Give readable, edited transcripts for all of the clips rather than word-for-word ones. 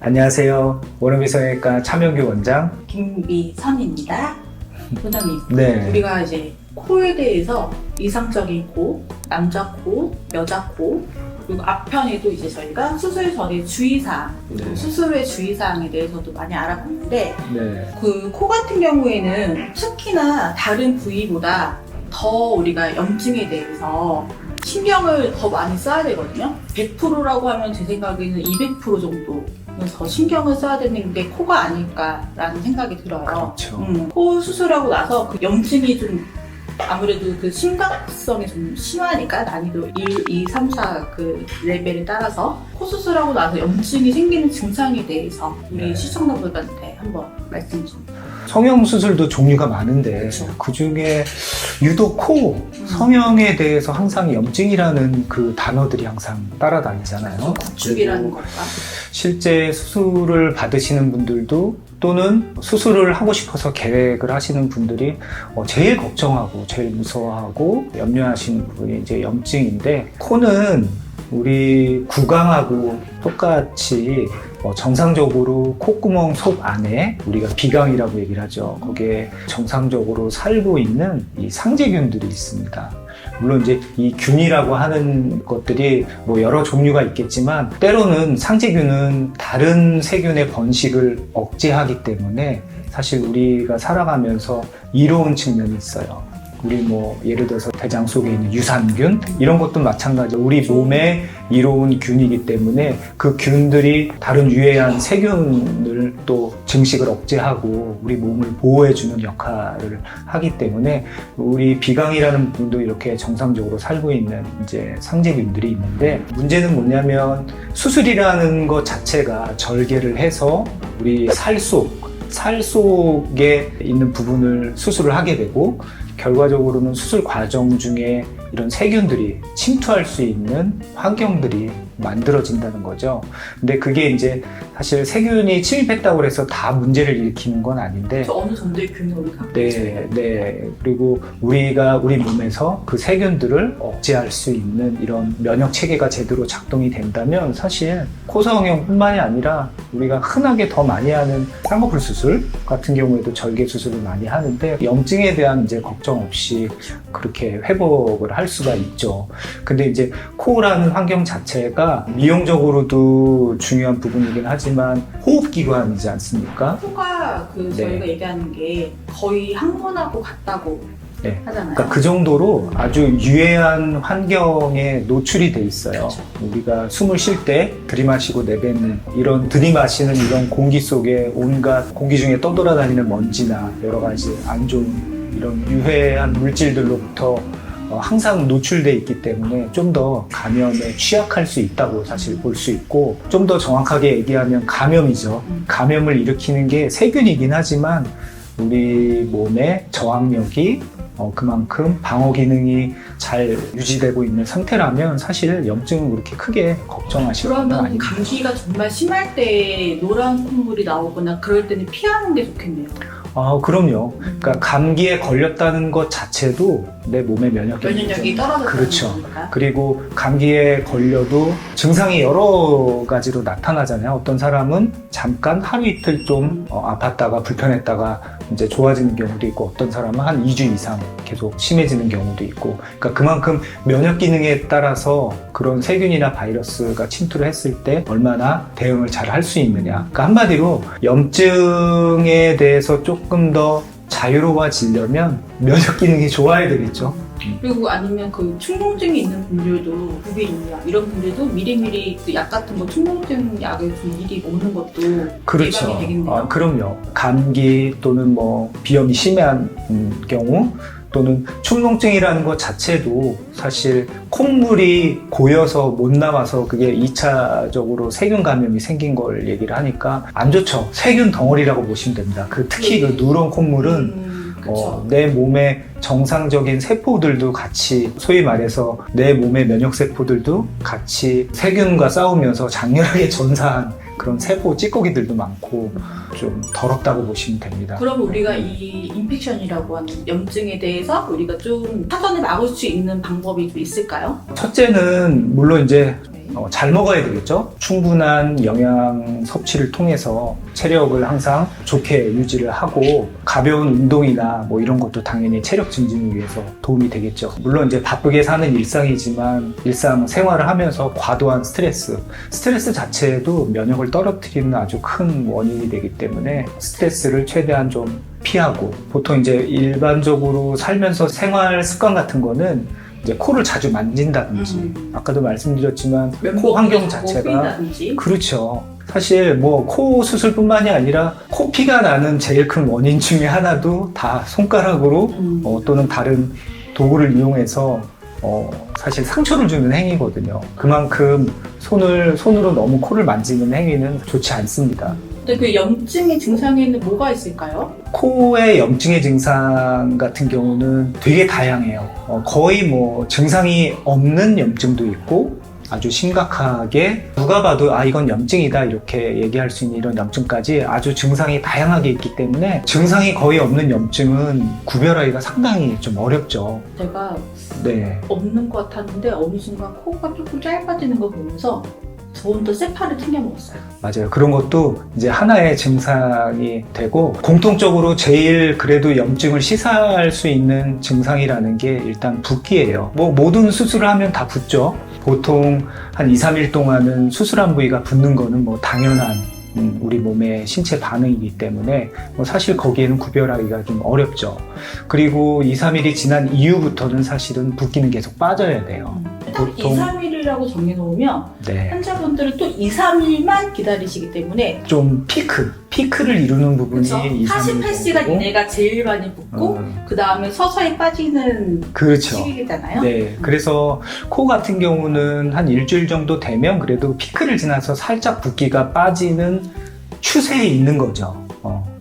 안녕하세요. 원어민성형외과 차명규 원장. 김미선입니다. 원장님, 네. 우리가 이제 코에 대해서 이상적인 코, 남자 코, 여자 코, 그리고 앞편에도 이제 저희가 수술 전에 주의사항, 그리고 네. 수술 후의 주의사항에 대해서도 많이 알아봤는데, 네. 그 코 같은 경우에는 특히나 다른 부위보다 더 우리가 염증에 대해서 신경을 더 많이 써야 되거든요. 100%라고 하면 제 생각에는 200% 정도 더 신경을 써야 되는 게 코가 아닐까라는 생각이 들어요. 그렇죠. 코 수술하고 나서 그 염증이 좀 아무래도 그 심각성이 좀 심하니까 난이도 1, 2, 3, 4 그 레벨에 따라서 코 수술하고 나서 염증이 생기는 증상에 대해서 우리 네. 시청자분들한테 한번 말씀 좀. 성형 수술도 종류가 많은데 그렇죠. 그 중에 유독 코 성형에 대해서 항상 염증이라는 그 단어들이 항상 따라다니잖아요. 구축이라는 그리고 걸까? 실제 수술을 받으시는 분들도 또는 수술을 하고 싶어서 계획을 하시는 분들이 제일 걱정하고 제일 무서워하고 염려하시는 부분이 이제 염증인데, 코는 우리 구강하고 똑같이 정상적으로 콧구멍 속 안에 우리가 비강이라고 얘기를 하죠. 거기에 정상적으로 살고 있는 이 상재균들이 있습니다. 물론 이제 이 균이라고 하는 것들이 뭐 여러 종류가 있겠지만, 때로는 상재균은 다른 세균의 번식을 억제하기 때문에 사실 우리가 살아가면서 이로운 측면이 있어요. 우리 뭐 예를 들어서 대장 속에 있는 유산균 이런 것도 마찬가지로 우리 몸에 이로운 균이기 때문에 그 균들이 다른 유해한 세균을 또 증식을 억제하고 우리 몸을 보호해주는 역할을 하기 때문에 우리 비강이라는 부분도 이렇게 정상적으로 살고 있는 이제 상재균들이 있는데, 문제는 뭐냐면 수술이라는 것 자체가 절개를 해서 우리 살 속에 있는 부분을 수술을 하게 되고, 결과적으로는 수술 과정 중에 이런 세균들이 침투할 수 있는 환경들이 만들어진다는 거죠. 근데 그게 이제 사실 세균이 침입했다고 해서 다 문제를 일으키는 건 아닌데, 저 어느 정도의 균형을 갖고 있어요. 네. 그리고 우리가 우리 몸에서 그 세균들을 억제할 수 있는 이런 면역 체계가 제대로 작동이 된다면 사실 코성형뿐만이 아니라 우리가 흔하게 더 많이 하는 쌍꺼풀 수술 같은 경우에도 절개 수술을 많이 하는데, 염증에 대한 이제 걱정 없이 그렇게 회복을 할 수가 있죠. 근데 이제 코라는 환경 자체가 미용적으로도 중요한 부분이긴 하지만 호흡기관이지 않습니까? 코가 그 네. 저희가 얘기하는 게 거의 항문하고 같다고 네. 하잖아요. 그러니까 그 정도로 아주 유해한 환경에 노출이 돼 있어요. 그렇죠. 우리가 숨을 쉴 때 들이마시고 내뱉는 이런 들이마시는 이런 공기 속에 온갖 공기 중에 떠돌아다니는 먼지나 여러 가지 안 좋은 이런 유해한 물질들로부터 항상 노출돼 있기 때문에 좀 더 감염에 취약할 수 있다고 사실 볼 수 있고, 좀 더 정확하게 얘기하면 감염이죠. 감염을 일으키는 게 세균이긴 하지만 우리 몸의 저항력이 그만큼 방어 기능이 잘 유지되고 있는 상태라면 사실 염증은 그렇게 크게 걱정하실 건 그러면 아닙니다. 감기가 정말 심할 때 노란 콧물이 나오거나 그럴 때는 피하는 게 좋겠네요. 그럼요. 그러니까 감기에 걸렸다는 것 자체도 내 몸의 면역력이 떨어졌다는 그렇죠. 거니까. 그리고 감기에 걸려도 증상이 여러 가지로 나타나잖아요. 어떤 사람은 잠깐 하루 이틀 좀 아팠다가 불편했다가 이제 좋아지는 경우도 있고, 어떤 사람은 한 2주 이상 계속 심해지는 경우도 있고, 그러니까 그만큼 면역 기능에 따라서 그런 세균이나 바이러스가 침투를 했을 때 얼마나 대응을 잘 할 수 있느냐. 그러니까 한마디로 염증에 대해서 조금 더 자유로워지려면 면역 기능이 좋아야 되겠죠. 그리고 아니면 그 충농증이 있는 분들도 부비인약 이런 분들도 미리미리 그 약 같은 거 충농증 약을 좀 미리 먹는 것도 그렇죠. 예방이 되겠네요. 그럼요. 감기 또는 뭐 비염이 심한 경우, 또는 축농증이라는 것 자체도 사실 콧물이 고여서 못 나와서 그게 2차적으로 세균 감염이 생긴 걸 얘기를 하니까 안 좋죠. 세균 덩어리라고 보시면 됩니다. 특히 그 누런 콧물은 내 몸의 정상적인 세포들도 같이, 소위 말해서 내 몸의 면역세포들도 같이 세균과 싸우면서 장렬하게 전사한 그런 세포 찌꺼기들도 많고 좀 더럽다고 보시면 됩니다. 그럼 우리가 이 인펙션이라고 하는 염증에 대해서 우리가 좀 사전에 막을 수 있는 방법이 좀 있을까요? 첫째는 물론 이제 잘 먹어야 되겠죠. 충분한 영양 섭취를 통해서 체력을 항상 좋게 유지를 하고 가벼운 운동이나 뭐 이런 것도 당연히 체력 증진을 위해서 도움이 되겠죠. 물론 이제 바쁘게 사는 일상이지만 일상 생활을 하면서 과도한 스트레스 자체도 면역을 떨어뜨리는 아주 큰 원인이 되기 때문에 스트레스를 최대한 좀 피하고, 보통 이제 일반적으로 살면서 생활 습관 같은 거는 이제 코를 자주 만진다든지 아까도 말씀드렸지만 코 환경 자체가 그렇죠. 사실 뭐 코 수술뿐만이 아니라 코피가 나는 제일 큰 원인 중에 하나도 다 손가락으로 또는 다른 도구를 이용해서 사실 상처를 주는 행위거든요. 그만큼 손으로 너무 코를 만지는 행위는 좋지 않습니다. 근데 그 염증의 증상에는 뭐가 있을까요? 코의 염증의 증상 같은 경우는 되게 다양해요. 거의 뭐 증상이 없는 염증도 있고 아주 심각하게 누가 봐도 아 이건 염증이다 이렇게 얘기할 수 있는 이런 염증까지 아주 증상이 다양하게 있기 때문에 증상이 거의 없는 염증은 구별하기가 상당히 좀 어렵죠. 제가 네. 없는 것 같았는데 어느 순간 코가 조금 짧아지는 거 보면서 저 혼자 세파를 챙겨 먹었어요. 맞아요. 그런 것도 이제 하나의 증상이 되고, 공통적으로 제일 그래도 염증을 시사할 수 있는 증상이라는 게 일단 붓기예요. 뭐 모든 수술을 하면 다 붓죠. 보통 한 2, 3일 동안은 수술한 부위가 붓는 거는 뭐 당연한 우리 몸의 신체 반응이기 때문에 뭐 사실 거기에는 구별하기가 좀 어렵죠. 그리고 2, 3일이 지난 이후부터는 사실은 붓기는 계속 빠져야 돼요. 딱 2, 3일이라고 정해놓으면 네. 환자분들은 또 2, 3일만 기다리시기 때문에 좀 피크를 이루는 부분이 그렇죠. 2, 3일 48시간 이내가 제일 많이 붓고 그 다음에 서서히 빠지는 그렇죠. 시기잖아요. 네, 그래서 코 같은 경우는 한 일주일 정도 되면 그래도 피크를 지나서 살짝 붓기가 빠지는 추세에 있는 거죠.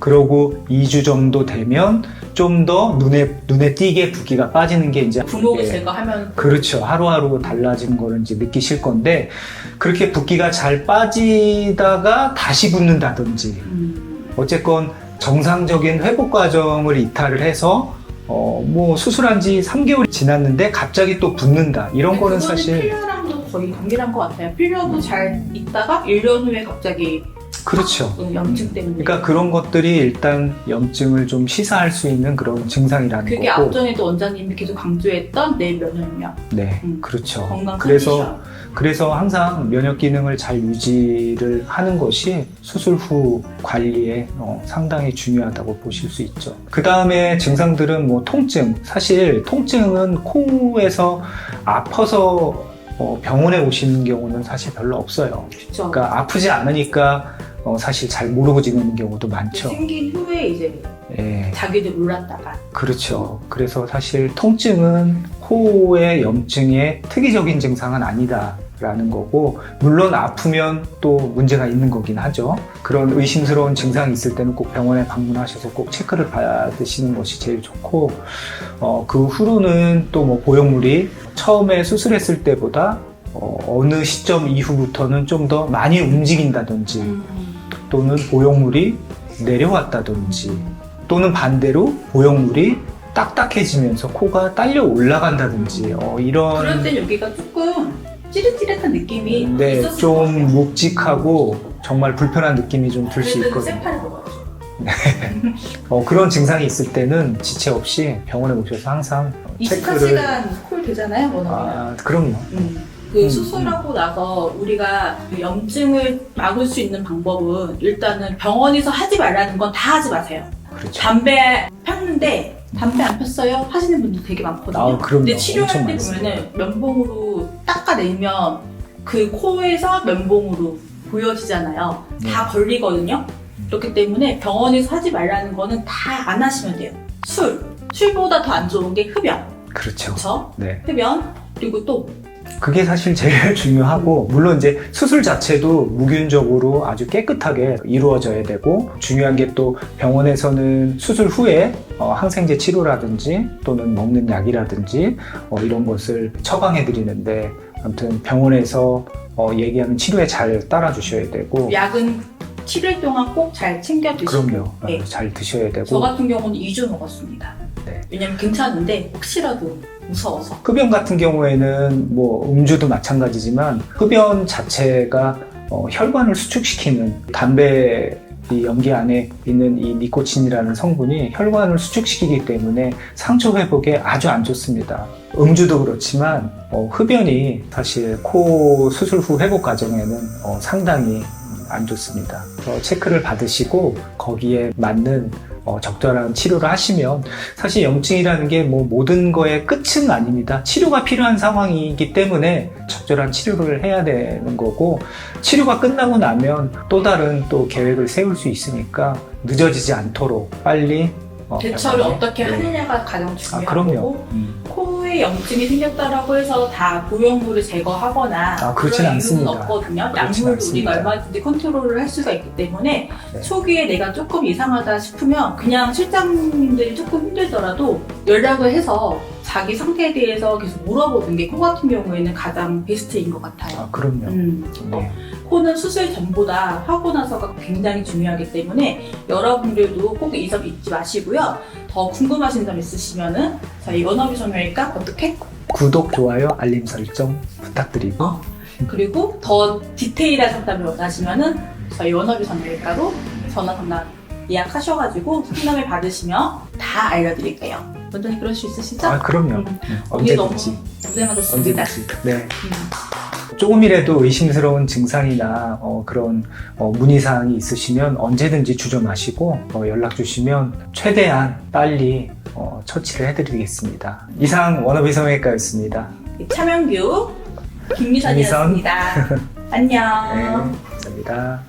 그러고 2주 정도 되면 좀 더 눈에 띄게 붓기가 빠지는 게 이제 분홍을 제거하면 그렇죠. 하루하루 달라지는 거를 이제 느끼실 건데, 그렇게 붓기가 잘 빠지다가 다시 붓는다든지 어쨌건 정상적인 회복 과정을 이탈을 해서 뭐 수술한 지 3개월이 지났는데 갑자기 또 붓는다 이런 거는 사실 필러랑도 거의 동일한 것 같아요. 필러도 잘 있다가 1년 후에 갑자기 그렇죠. 염증 때문에. 그러니까 그런 것들이 일단 염증을 좀 시사할 수 있는 그런 증상이라는 그게 거고. 앞전에도 원장님이 계속 강조했던 내 면역력. 네, 그렇죠. 건강 컨디션. 그래서 항상 면역 기능을 잘 유지를 하는 것이 수술 후 관리에 상당히 중요하다고 보실 수 있죠. 그 다음에 증상들은 뭐 통증. 사실 통증은 코에서 아파서 병원에 오시는 경우는 사실 별로 없어요. 그렇죠. 그러니까 아프지 않으니까 사실 잘 모르고 지내는 경우도 많죠. 생긴 후에 이제 예. 자기들 놀랐다가. 그렇죠. 그래서 사실 통증은 코의 염증의 특이적인 증상은 아니다라는 거고, 물론 아프면 또 문제가 있는 거긴 하죠. 그런 의심스러운 증상이 있을 때는 꼭 병원에 방문하셔서 꼭 체크를 받으시는 것이 제일 좋고, 그 후로는 또 뭐 보형물이 처음에 수술했을 때보다 어느 시점 이후부터는 좀 더 많이 움직인다든지 또는 보형물이 내려왔다든지 또는 반대로 보형물이 딱딱해지면서 코가 딸려 올라간다든지 이런 그럴 땐 여기가 조금 찌릿찌릿한 느낌이 있었을 좀 것 같아요. 묵직하고 정말 불편한 느낌이 좀 들 수 그래도 있거든요. 세파를 먹어야죠. 그런 증상이 있을 때는 지체 없이 병원에 오셔서 항상 체크를 24시간 콜 되잖아요, 원어는. 그럼요. 그 수술하고 나서 우리가 그 염증을 막을 수 있는 방법은 일단은 병원에서 하지 말라는 건 다 하지 마세요. 그렇죠. 담배 폈는데 담배 안 폈어요? 하시는 분들 되게 많거든요. 그럼요. 근데 치료할 엄청 때 많습니다. 보면은 면봉으로 닦아내면 그 코에서 면봉으로 보여지잖아요. 다 걸리거든요. 그렇기 때문에 병원에서 하지 말라는 거는 다 안 하시면 돼요. 술보다 더 안 좋은 게 흡연. 그렇죠. 그렇죠? 네. 흡연. 그리고 또 그게 사실 제일 중요하고, 물론 이제 수술 자체도 무균적으로 아주 깨끗하게 이루어져야 되고, 중요한 게 또 병원에서는 수술 후에 항생제 치료라든지 또는 먹는 약이라든지 이런 것을 처방해 드리는데, 아무튼 병원에서 얘기하는 치료에 잘 따라 주셔야 되고, 약은 7일 동안 꼭 잘 챙겨 드시고. 그럼요. 네. 잘 드셔야 되고. 저 같은 경우는 2주 먹었습니다. 네. 왜냐면 괜찮은데 혹시라도 무서워서. 흡연 같은 경우에는 뭐 음주도 마찬가지지만 흡연 자체가 혈관을 수축시키는 담배 이 연기 안에 있는 이 니코틴이라는 성분이 혈관을 수축시키기 때문에 상처 회복에 아주 안 좋습니다. 음주도 그렇지만 흡연이 사실 코 수술 후 회복 과정에는 상당히 안 좋습니다. 체크를 받으시고 거기에 맞는 적절한 치료를 하시면 사실 염증이라는 게 뭐 모든 거의 끝은 아닙니다. 치료가 필요한 상황이기 때문에 적절한 치료를 해야 되는 거고 치료가 끝나고 나면 또 다른 또 계획을 세울 수 있으니까 늦어지지 않도록 빨리 대처를 병원에, 어떻게 네. 하느냐가 가장 중요한 그럼요. 거고 코에 염증이 생겼다라고 해서 다 보형물을 제거하거나 그렇진 그런 않습니다. 이유는 없거든요. 그렇진 약물도 않습니다. 우리가 얼마든지 컨트롤을 할 수가 있기 때문에 네. 초기에 내가 조금 이상하다 싶으면 그냥 실장님들이 조금 힘들더라도 연락을 해서 자기 상태에 대해서 계속 물어보는 게 코 같은 경우에는 가장 베스트인 것 같아요. 그럼요. 네. 코는 수술 전보다 하고 나서가 굉장히 중요하기 때문에 여러분들도 꼭 이 점 잊지 마시고요. 더 궁금하신 점 있으시면은 저희 워너비 성형외과 어떻게? 구독, 좋아요, 알림 설정 부탁드리고 그리고 더 디테일한 상담을 원하시면은 저희 워너비 성형외과로 전화 상담 예약하셔가지고 상담을 받으시면 다 알려드릴게요. 원장님 그럴 수 있으시죠? 그럼요. 오늘 너무 언제든지. 고생하셨습니다. 언제든지. 네. 조금이라도 의심스러운 증상이나 그런 문의사항이 있으시면 언제든지 주저마시고 연락 주시면 최대한 빨리 처치를 해드리겠습니다. 이상 워너비 성형외과였습니다. 차명규 김미선이었습니다. 안녕. 네, 감사합니다.